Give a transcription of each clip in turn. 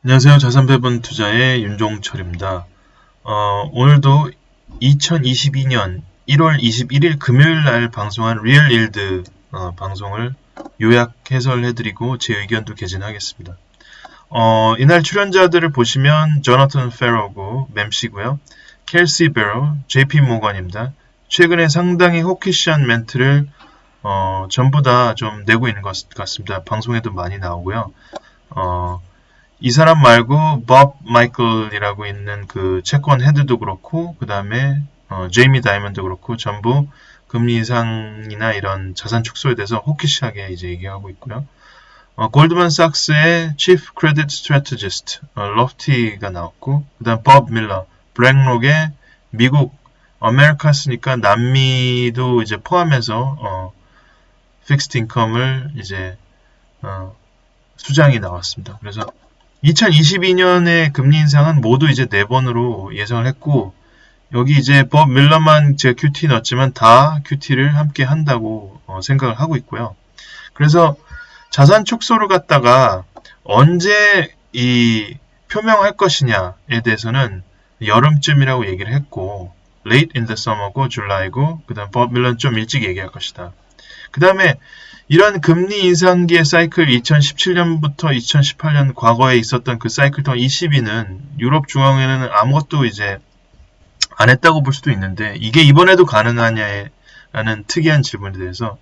안녕하세요. 자산배분 투자의 윤종철입니다. 오늘도 2022년 1월 21일 금요일 날 방송한 리얼 일드 방송을 요약 해설해드리고 제 의견도 개진하겠습니다. 이날 출연자들을 보시면 조나탄 페로고 맴씨고요. 켈시 베로, JP 모건입니다. 최근에 상당히 호키시한 멘트를 전부 다 좀 내고 있는 것 같습니다. 방송에도 많이 나오고요. 이 사람 말고 법 마이클이라고 있는 그 채권 헤드도 그렇고 그 다음에 제이미 다이먼도 그렇고 전부 금리 인상이나 이런 자산 축소에 대해서 호키시하게 이제 얘기하고 있고요. 골드만삭스의 Chief Credit Strategist 러프티가 나왔고 그 다음 법 밀러 블랙록의 미국 아메리카스니까 남미도 이제 포함해서 픽스드 인컴을 이제 수장이 나왔습니다. 그래서 2022년의 금리 인상은 모두 이제 4번으로 예상을 했고 여기 이제 법 밀러만 제가 QT 넣었지만 다 QT를 함께 한다고 생각을 하고 있고요. 그래서 자산 축소를 갖다가 언제 이 표명할 것이냐에 대해서는 여름쯤이라고 얘기를 했고 late in the summer고 줄라이고 그 다음 법 밀러는 좀 일찍 얘기할 것이다. 그 다음에 이런 금리 인상기의 사이클 2017년부터 2018년 과거에 있었던 그 사이클 동안 22는 유럽 중앙은행은 아무것도 이제 안 했다고 볼 수도 있는데 이게 이번에도 가능하냐라는 특이한 질문에 대해서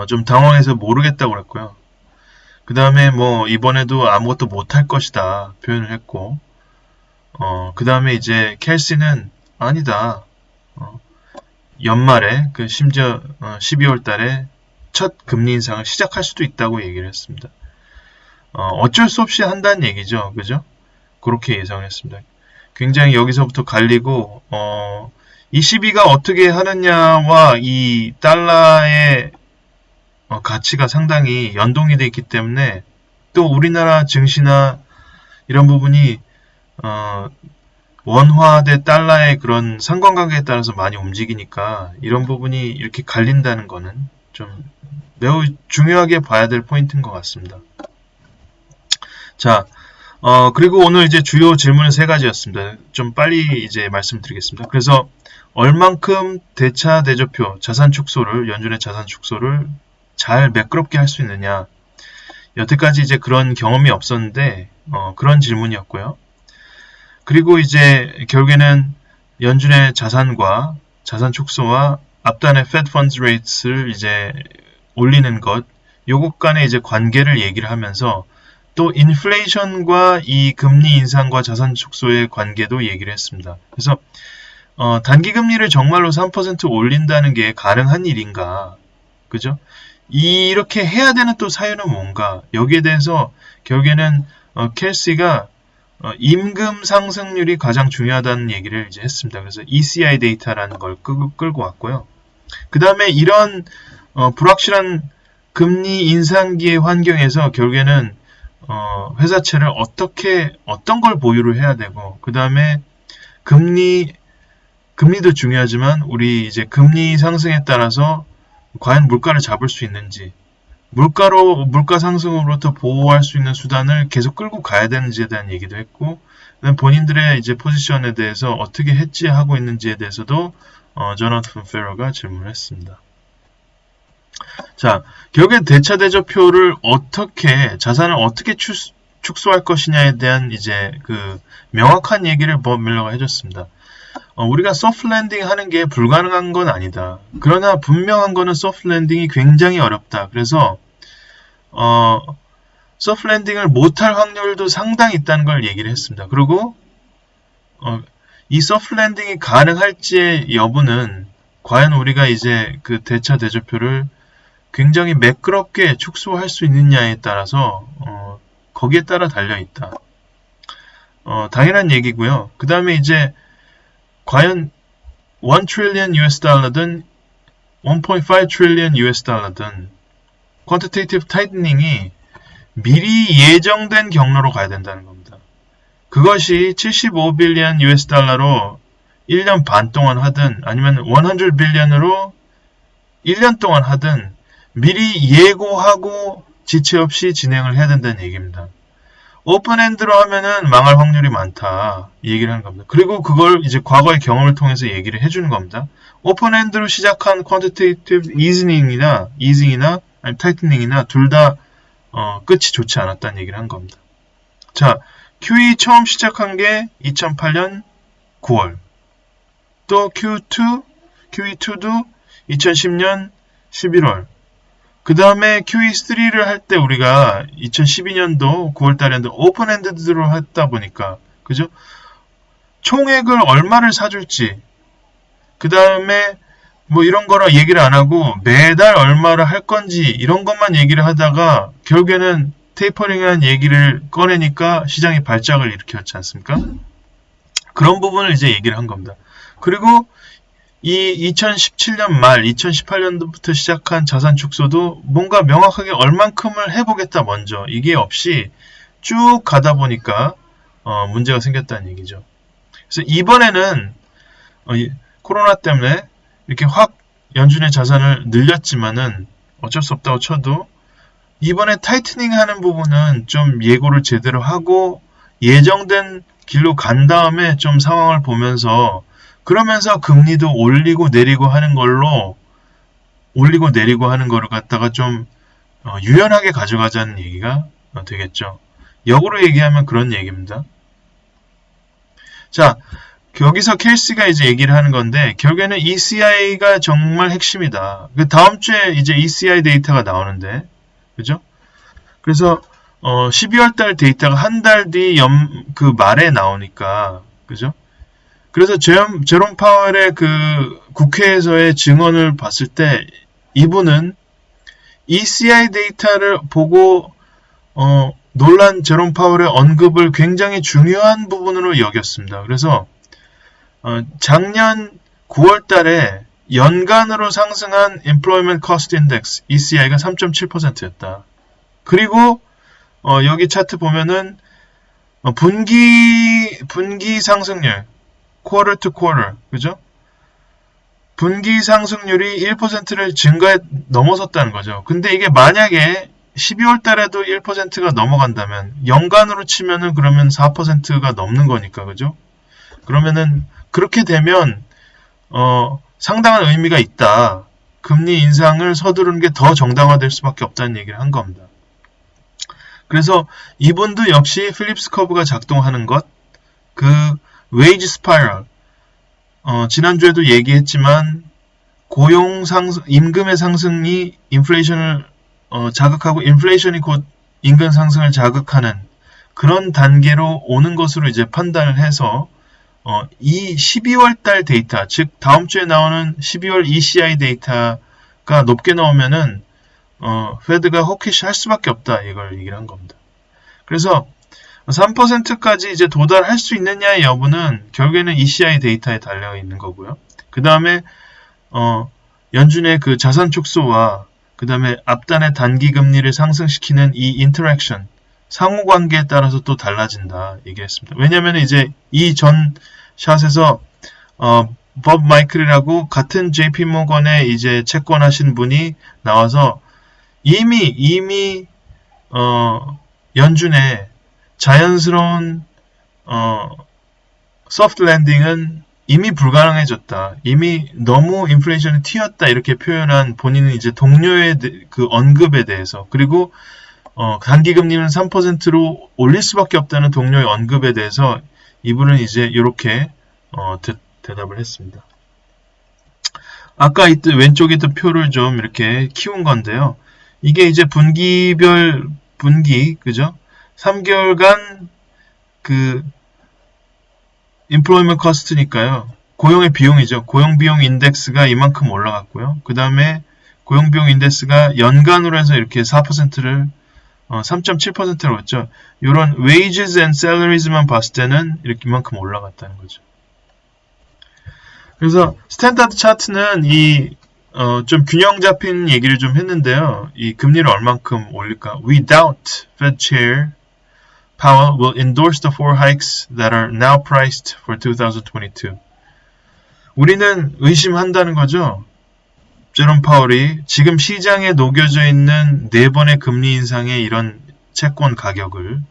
좀 당황해서 모르겠다고 그랬고요. 그 다음에 뭐 이번에도 아무것도 못할 것이다 표현을 했고 그 다음에 이제 켈시는 아니다. 연말에 그 심지어 12월 달에 첫 금리 인상을 시작할 수도 있다고 얘기를 했습니다. 어쩔 수 없이 한다는 얘기죠. 그죠? 그렇게 예상을 했습니다. 굉장히 여기서부터 갈리고 이 시비가 어떻게 하느냐와 이 달러의 가치가 상당히 연동이 되어 있기 때문에 또 우리나라 증시나 이런 부분이 원화 대 달러의 그런 상관관계에 따라서 많이 움직이니까 이런 부분이 이렇게 갈린다는 거는 좀 매우 중요하게 봐야 될 포인트인 것 같습니다. 자, 그리고 오늘 이제 주요 질문은 3가지였습니다. 좀 빨리 이제 말씀드리겠습니다. 그래서 얼만큼 대차 대조표 자산 축소를 연준의 자산 축소를 잘 매끄럽게 할 수 있느냐. 여태까지 이제 그런 경험이 없었는데 그런 질문이었고요. 그리고 이제 결국에는 연준의 자산과 자산 축소와 앞단의 Fed Funds Rates를 이제 올리는 것, 요것 간의 이제 관계를 얘기를 하면서 또 인플레이션과 이 금리 인상과 자산 축소의 관계도 얘기를 했습니다. 그래서 단기 금리를 정말로 3% 올린다는 게 가능한 일인가? 그죠? 이렇게 해야 되는 또 사유는 뭔가? 여기에 대해서 결국에는 켈시가 임금 상승률이 가장 중요하다는 얘기를 이제 했습니다. 그래서 ECI 데이터라는 걸 끌고 왔고요. 그 다음에 이런 불확실한 금리 인상기의 환경에서 결국에는 회사채를 어떤 걸 보유를 해야 되고 그 다음에 금리도 중요하지만 우리 이제 금리 상승에 따라서 과연 물가를 잡을 수 있는지 물가 상승으로부터 보호할 수 있는 수단을 계속 끌고 가야 되는지에 대한 얘기도 했고 본인들의 이제 포지션에 대해서 어떻게 해지하고 있는지에 대해서도 조나탄 페로가 질문을 했습니다. 자, 결국엔 대차 대조표를 자산을 어떻게 축소할 것이냐에 대한 이제 그 명확한 얘기를 법 밀러가 해줬습니다. 우리가 소프트 랜딩 하는 게 불가능한 건 아니다. 그러나 분명한 거는 소프트 랜딩이 굉장히 어렵다. 그래서 소프트 랜딩을 못할 확률도 상당히 있다는 걸 얘기를 했습니다. 그리고 이 소프트 랜딩이 가능할지의 여부는 과연 우리가 이제 그 대차 대조표를 굉장히 매끄럽게 축소할 수 있느냐에 따라서 거기에 따라 달려있다. 당연한 얘기고요. 그 다음에 이제 과연 1 trillion US 달러든 1.5 trillion US 달러든 quantitative tightening이 미리 예정된 경로로 가야 된다는 겁니다. 그것이 75 빌리언 US 달러로 1년 반 동안 하든 아니면 100 빌리언으로 1년 동안 하든 미리 예고하고 지체 없이 진행을 해야 된다는 얘기입니다. 오픈엔드로 하면은 망할 확률이 많다. 이 얘기를 하는 겁니다. 그리고 그걸 이제 과거의 경험을 통해서 얘기를 해주는 겁니다. 오픈엔드로 시작한 퀀티테이티브 이징이나 아니 타이트닝이나 둘 다 끝이 좋지 않았다는 얘기를 한 겁니다. 자, QE 처음 시작한 게 2008년 9월. 또 QE2도 2010년 11월. 그 다음에 QE3를 할 때 우리가 2012년도 9월달에 했는데 오픈엔드로 했다 보니까, 그죠? 총액을 얼마를 사줄지, 그 다음에 뭐 이런 거라 얘기를 안 하고 매달 얼마를 할 건지 이런 것만 얘기를 하다가 결국에는 테이퍼링이라는 얘기를 꺼내니까 시장이 발작을 일으켰지 않습니까? 그런 부분을 이제 얘기를 한 겁니다. 그리고 이 2017년 말 2018년도부터 시작한 자산 축소도 뭔가 명확하게 얼만큼을 해보겠다 먼저 이게 없이 쭉 가다 보니까 문제가 생겼다는 얘기죠. 그래서 이번에는 코로나 때문에 이렇게 확 연준의 자산을 늘렸지만은 어쩔 수 없다고 쳐도 이번에 타이트닝 하는 부분은 좀 예고를 제대로 하고 예정된 길로 간 다음에 좀 상황을 보면서 그러면서 금리도 올리고 내리고 하는 걸로 올리고 내리고 하는 거를 갖다가 좀 유연하게 가져가자는 얘기가 되겠죠. 역으로 얘기하면 그런 얘기입니다. 자, 여기서 켈시가 이제 얘기를 하는 건데 결국에는 ECI가 정말 핵심이다. 그 다음 주에 이제 ECI 데이터가 나오는데, 그죠? 그래서 12월 달 데이터가 한 달 뒤 그 말에 나오니까, 그죠? 그래서 제롬 파웰의 그 국회에서의 증언을 봤을 때 이분은 ECI 데이터를 보고 놀란 제롬 파웰의 언급을 굉장히 중요한 부분으로 여겼습니다. 그래서 작년 9월 달에 연간으로 상승한 Employment Cost Index ECI가 3.7%였다. 그리고 여기 차트 보면은 분기 상승률 quarter to quarter, 그죠? 분기 상승률이 1%를 넘어섰다는 거죠. 근데 이게 만약에 12월 달에도 1%가 넘어간다면 연간으로 치면은 그러면 4%가 넘는 거니까, 그죠? 그러면은 그렇게 되면 상당한 의미가 있다. 금리 인상을 서두르는 게 더 정당화될 수밖에 없다는 얘기를 한 겁니다. 그래서 이분도 역시 필립스 커브가 작동하는 것, 그 웨이지 스파이럴, 지난주에도 얘기했지만 임금의 상승이 인플레이션을 자극하고 인플레이션이 곧 임금 상승을 자극하는 그런 단계로 오는 것으로 이제 판단을 해서 이 12월 달 데이터, 즉 다음 주에 나오는 12월 ECI 데이터가 높게 나오면은 페드가 호키시 할 수밖에 없다, 이걸 얘기를 한 겁니다. 그래서 3%까지 이제 도달할 수 있느냐의 여부는 결국에는 ECI 데이터에 달려 있는 거고요. 그 다음에 연준의 그 자산 축소와 그 다음에 앞단의 단기 금리를 상승시키는 이 인터랙션, 상호관계에 따라서 또 달라진다 얘기했습니다. 왜냐하면 이제 이 전 샷에서 법 마이클이라고 같은 JP 모건에 이제 채권하신 분이 나와서 이미 연준의 자연스러운 소프트 랜딩은 이미 불가능해졌다. 이미 너무 인플레이션이 튀었다. 이렇게 표현한 본인은 이제 동료의 그 언급에 대해서, 그리고 단기 금리는 3%로 올릴 수밖에 없다는 동료의 언급에 대해서 이분은 이제 이렇게 대답을 했습니다. 아까 왼쪽에 있던 표를 좀 이렇게 키운 건데요. 이게 이제 분기, 그죠? 3개월간 그 employment cost니까요. 고용의 비용이죠. 고용 비용 인덱스가 이만큼 올라갔고요. 그 다음에 고용 비용 인덱스가 연간으로 해서 이렇게 4%를 3.7%로 했죠. 이런 wages and salaries만 봤을 때는 이렇게 이만큼 올라갔다는 거죠. 그래서 스탠다드 차트는 좀 균형 잡힌 얘기를 좀 했는데요. 이 금리를 얼만큼 올릴까? We doubt Fed Chair Powell will endorse the 4 hikes that are now priced for 2022. 우리는 의심한다는 거죠. 제롬 파월이 지금 시장에 녹여져 있는 4번의 금리 인상의 이런 채권 가격을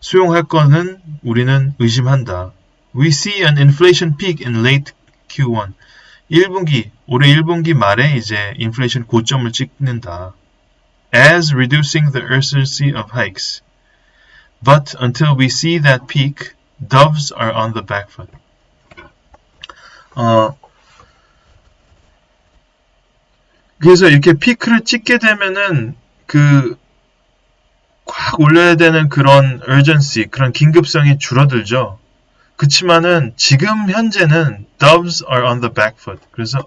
수용할 거는 우리는 의심한다. We see an inflation peak in late Q1. 1분기, 올해 1분기 말에 이제 인플레이션 고점을 찍는다. As reducing the urgency of hikes. But until we see that peak, doves are on the back foot. 그래서 이렇게 피크를 찍게 되면은 확 올려야 되는 그런 urgency, 그런 긴급성이 줄어들죠. 그치만은 지금 현재는 doves are on the back foot. 그래서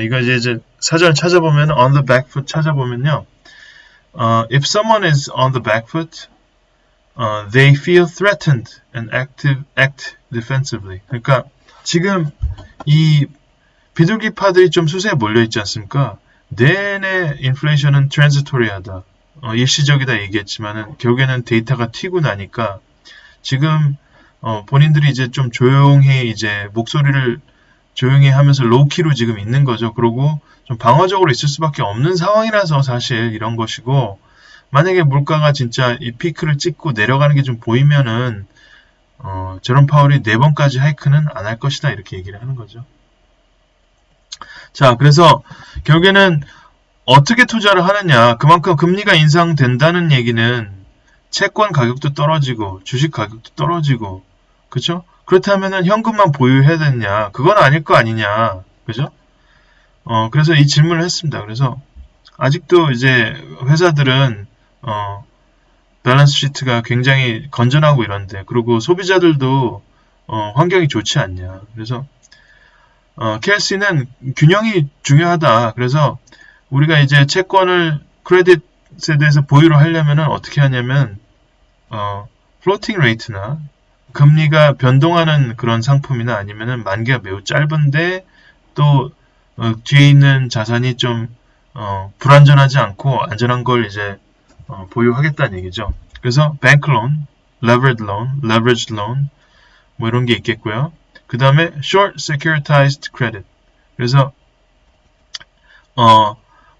이거 이제 사전을 찾아보면 on the back foot 찾아보면요. If someone is on the back foot, they feel threatened and act defensively. 그러니까 지금 이 비둘기파들이 좀 수세에 몰려 있지 않습니까? 내내 인플레이션은 transitory하다. 일시적이다 얘기했지만은 결국에는 데이터가 튀고 나니까 지금 본인들이 이제 좀 조용히 이제 목소리를 조용히 하면서 로우키로 지금 있는 거죠. 그리고 좀 방어적으로 있을 수밖에 없는 상황이라서 사실 이런 것이고, 만약에 물가가 진짜 이 피크를 찍고 내려가는 게 좀 보이면은 제롬 파월이 4번까지 하이크는 안 할 것이다 이렇게 얘기를 하는 거죠. 자, 그래서 결국에는 어떻게 투자를 하느냐, 그만큼 금리가 인상된다는 얘기는 채권 가격도 떨어지고 주식 가격도 떨어지고, 그렇죠? 그렇다면은 현금만 보유해야 되느냐, 그건 아닐 거 아니냐, 그죠? 그래서 이 질문을 했습니다. 그래서 아직도 이제 회사들은 밸런스 시트가 굉장히 건전하고 이런데, 그리고 소비자들도 환경이 좋지 않냐. 그래서 켈시는 균형이 중요하다. 그래서 우리가 이제 채권을 크레딧에 대해서 보유를 하려면은 어떻게 하냐면 플로팅 레이트나 금리가 변동하는 그런 상품이나 아니면은 만기가 매우 짧은데 또 뒤에 있는 자산이 좀 불안전하지 않고 안전한 걸 이제 보유하겠다는 얘기죠. 그래서 bank loan, leveraged loan, leveraged loan 뭐 이런 게 있겠고요. 그 다음에 short securitized credit. 그래서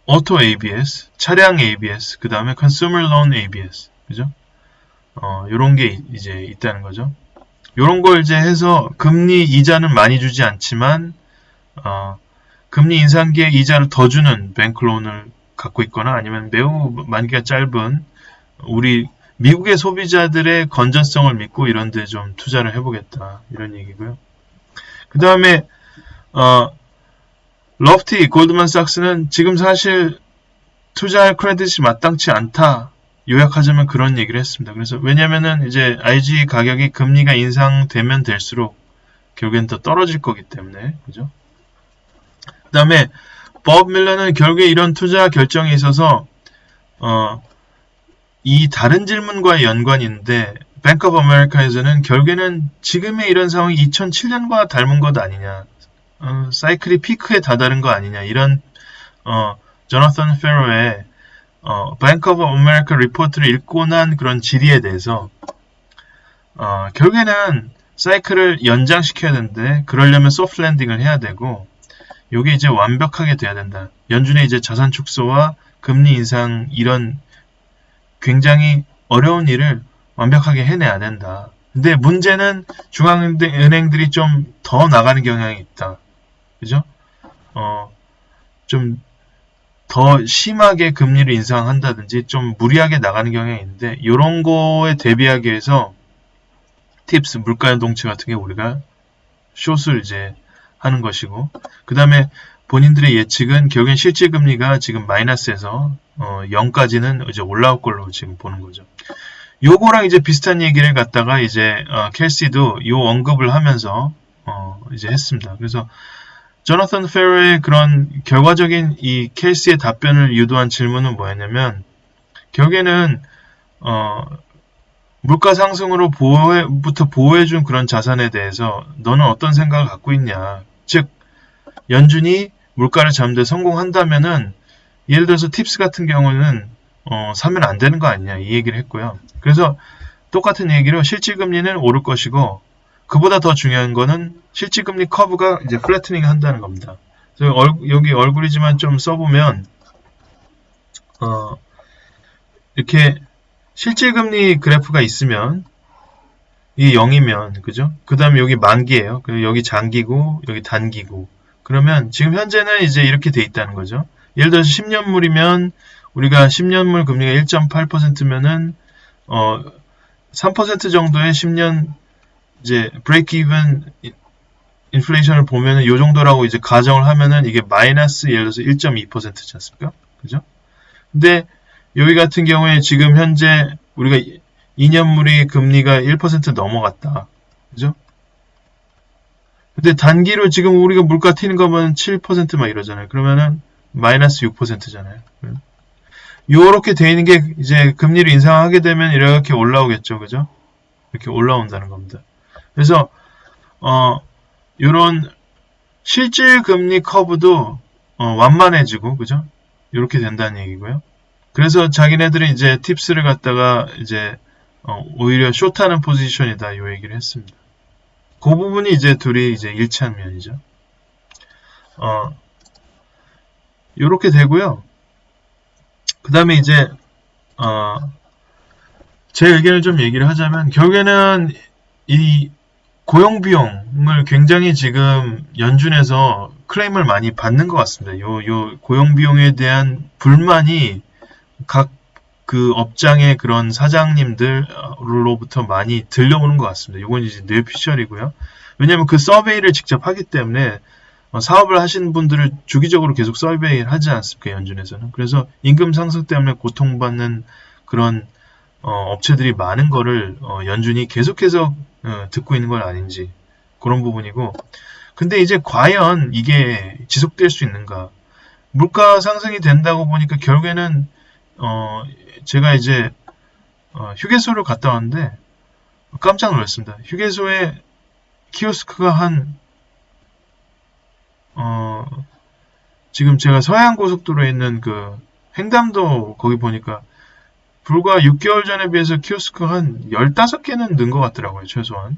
auto ABS, 차량 ABS, 그 다음에 consumer loan ABS, 그죠? 요런 게 이제 있다는 거죠. 요런 걸 이제 해서 금리 이자는 많이 주지 않지만, 금리 인상기에 이자를 더 주는 뱅크론을 갖고 있거나 아니면 매우 만기가 짧은 우리 미국의 소비자들의 건전성을 믿고 이런 데 좀 투자를 해보겠다. 이런 얘기고요. 그 다음에, 러프티 골드만삭스는 지금 사실 투자할 크레딧이 마땅치 않다. 요약하자면 그런 얘기를 했습니다. 그래서 왜냐면은 이제 IG 가격이 금리가 인상되면 될수록 결국엔 더 떨어질 거기 때문에, 그죠? 그 다음에 법 밀러는 결국에 이런 투자 결정에 있어서 이 다른 질문과의 연관이 있는데, 뱅크 오브 아메리카에서는 결국에는 지금의 이런 상황이 2007년과 닮은 것 아니냐, 사이클이 피크에 다다른 거 아니냐, 이런 조나선 페로의 뱅크 오브 아메리카 리포트를 읽고 난 그런 질의에 대해서 결국에는 사이클을 연장시켜야 되는데 그러려면 소프트 랜딩을 해야 되고, 요게 이제 완벽하게 돼야 된다. 연준의 이제 자산 축소와 금리 인상 이런 굉장히 어려운 일을 완벽하게 해내야 된다. 근데 문제는 중앙은행들이 좀 더 나가는 경향이 있다. 그죠? 좀 더 심하게 금리를 인상한다든지 좀 무리하게 나가는 경향이 있는데, 이런 거에 대비하기 위해서 팁스, 물가 연동치 같은 게 우리가 숏을 이제 하는 것이고, 그 다음에 본인들의 예측은 결국엔 실질 금리가 지금 마이너스에서 0까지는 이제 올라올 걸로 지금 보는 거죠. 요거랑 이제 비슷한 얘기를 갖다가 이제 켈시도 요 언급을 하면서 이제 했습니다. 그래서 조나선 페로의 그런 결과적인 이 켈시의 답변을 유도한 질문은 뭐였냐면, 결국에는 물가 상승으로 보호해준 그런 자산에 대해서 너는 어떤 생각을 갖고 있냐. 즉, 연준이 물가를 잡는 데 성공한다면은, 예를 들어서 팁스 같은 경우는 사면 안 되는 거 아니냐, 이 얘기를 했고요. 그래서 똑같은 얘기로 실질금리는 오를 것이고, 그보다 더 중요한 거는 실질금리 커브가 이제 플래트닝 한다는 겁니다. 그래서 여기 얼굴이지만 좀 써보면 이렇게 실질금리 그래프가 있으면 이게 0이면 그죠? 그 다음에 여기 만기예요. 그리고 여기 장기고 여기 단기고 그러면 지금 현재는 이제 이렇게 돼 있다는 거죠. 예를 들어서 10년물이면 우리가 10년물 금리가 1.8%면은 3% 정도의 10년 이제 브레이크 이븐 인플레이션을 보면은 요 정도라고 이제 가정을 하면은 이게 마이너스 예를 들어서 1.2%지 않습니까? 그죠? 근데 여기 같은 경우에 지금 현재 우리가 2년물이 금리가 1% 넘어갔다. 그죠? 근데 단기로 지금 우리가 물가 튀는 거면 7%막 이러잖아요. 그러면은 마이너스 6%잖아요. 요렇게 돼 있는 게 이제 금리를 인상하게 되면 이렇게 올라오겠죠. 그죠? 이렇게 올라온다는 겁니다. 그래서 요런 실질 금리 커브도 완만해지고 그죠? 이렇게 된다는 얘기고요. 그래서 자기네들이 이제 팁스를 갖다가 이제 오히려 숏하는 포지션이다 요 얘기를 했습니다. 그 부분이 이제 둘이 이제 일치한 면이죠. 요렇게 되고요. 그 다음에 이제 제 의견을 좀 얘기를 하자면 결국에는 이 고용비용을 굉장히 지금 연준에서 클레임을 많이 받는 것 같습니다. 요 고용비용에 대한 불만이 각 그 업장의 그런 사장님들로부터 많이 들려오는 것 같습니다. 이건 이제 뇌피셜이고요. 왜냐하면 그 서베이를 직접 하기 때문에 사업을 하시는 분들을 주기적으로 계속 서베이를 하지 않습니까? 연준에서는. 그래서 임금 상승 때문에 고통받는 그런 업체들이 많은 거를 연준이 계속해서 듣고 있는 건 아닌지 그런 부분이고 근데 이제 과연 이게 지속될 수 있는가 물가 상승이 된다고 보니까 결국에는 제가 이제 휴게소를 갔다 왔는데 깜짝 놀랐습니다. 휴게소에 키오스크가 지금 제가 서해안고속도로에 있는 그 횡담도 거기 보니까 불과 6개월 전에 비해서 키오스크가 한 15개는 는 것 같더라고요, 최소한.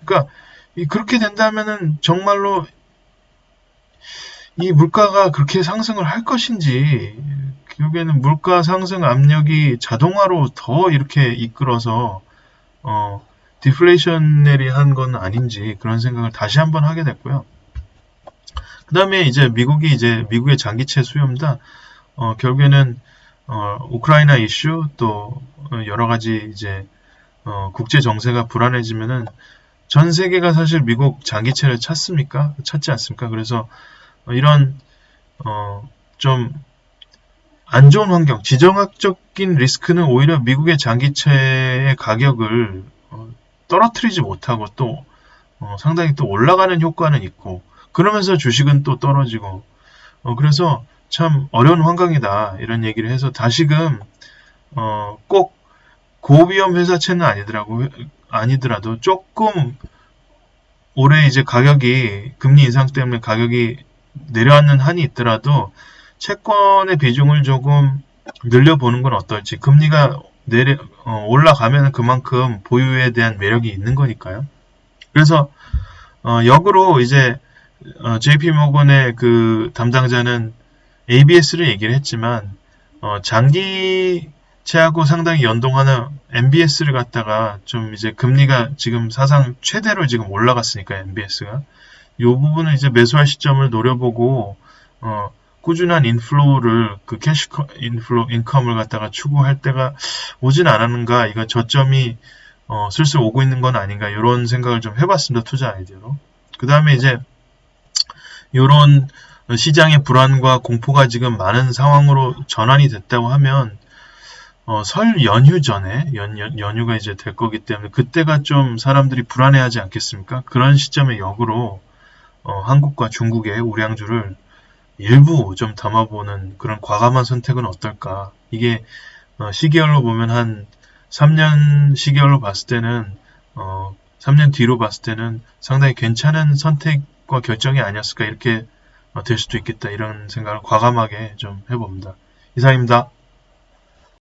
그러니까 그렇게 된다면은 정말로 이 물가가 그렇게 상승을 할 것인지 결국에는 물가 상승 압력이 자동화로 더 이렇게 이끌어서 디플레이셔너리한 건 아닌지 그런 생각을 다시 한번 하게 됐고요. 그 다음에 이제 미국의 장기채 수요입니다. 결국에는 우크라이나 이슈 또 여러 가지 이제 국제 정세가 불안해지면은 전 세계가 사실 미국 장기채를 찾지 않습니까? 그래서 이런 좀 안 좋은 환경, 지정학적인 리스크는 오히려 미국의 장기채의 가격을 떨어뜨리지 못하고 또 상당히 또 올라가는 효과는 있고 그러면서 주식은 또 떨어지고 그래서 참 어려운 환경이다 이런 얘기를 해서 다시금 꼭 고위험 회사채는 아니더라도 조금 올해 이제 가격이 금리 인상 때문에 가격이 내려앉는 한이 있더라도 채권의 비중을 조금 늘려보는 건 어떨지 금리가 올라가면 그만큼 보유에 대한 매력이 있는 거니까요. 그래서 역으로 이제 JP모건의 그 담당자는 ABS를 얘기를 했지만 장기채하고 상당히 연동하는 MBS를 갖다가 좀 이제 금리가 지금 사상 최대로 지금 올라갔으니까 MBS가 이 부분은 이제 매수할 시점을 노려보고 꾸준한 인플로우를 그 캐시 인플로 인컴을 갖다가 추구할 때가 오진 않았는가 이거 저점이 슬슬 오고 있는 건 아닌가 이런 생각을 좀 해봤습니다. 투자 아이디어로. 그 다음에 이제 이런 시장의 불안과 공포가 지금 많은 상황으로 전환이 됐다고 하면 설 연휴 전에 연휴가 이제 될 거기 때문에 그때가 좀 사람들이 불안해하지 않겠습니까? 그런 시점에 역으로 한국과 중국의 우량주를 일부 좀 담아보는 그런 과감한 선택은 어떨까? 이게 시계열로 보면 한 3년 시계열로 봤을 때는 3년 뒤로 봤을 때는 상당히 괜찮은 선택과 결정이 아니었을까 이렇게 될 수도 있겠다 이런 생각을 과감하게 좀 해봅니다. 이상입니다.